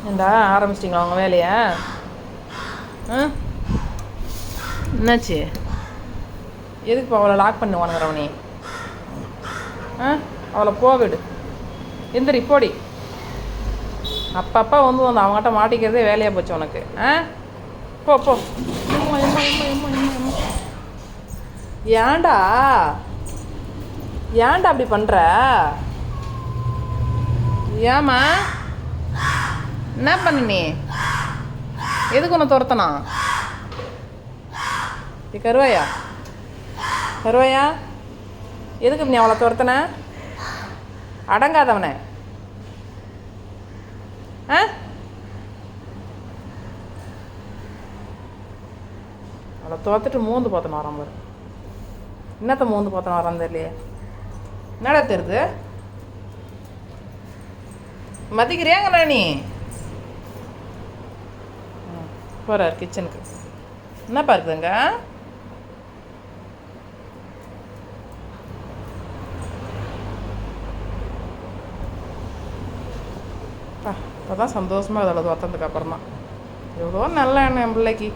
ஏண்டா ஆரம்பிச்சிட்டிங்களா உங்கள் வேலையை? என்னாச்சு? எதுக்கு அவளை லாக் பண்ணி வாங்குறவனே? அவளை போவிடு. எந்திரி போடி. அப்பப்போ வந்து அவங்ககிட்ட மாட்டிக்கிறதே வேலையாக போச்சு உனக்கு. போ போ. ஏன்டா ஏன்டா அப்படி பண்ணுற? ஏம்மா என்ன பண்ண நீ? எதுக்கு ஒன்று துரத்தனா? கருவாயா கருவாயா எதுக்கு நீ அவளை துரத்தன? அடங்காதவனை. அவளை துரத்துட்டு மூந்து பார்த்தன வரான் பாரு. என்னத்த மூந்து பார்த்தன வரான் தெரியலையே. என்னடா தெரியுது? மதிக்கிறியாங்களா நீ? போகிறார் கிச்சனுக்கு. என்னப்பா இருக்குதுங்க? இப்போ தான் சந்தோஷமாக அதில் வத்ததுக்கு அப்புறம் தான் எவ்வளோ நல்ல எண்ணம் என் பிள்ளைக்கு.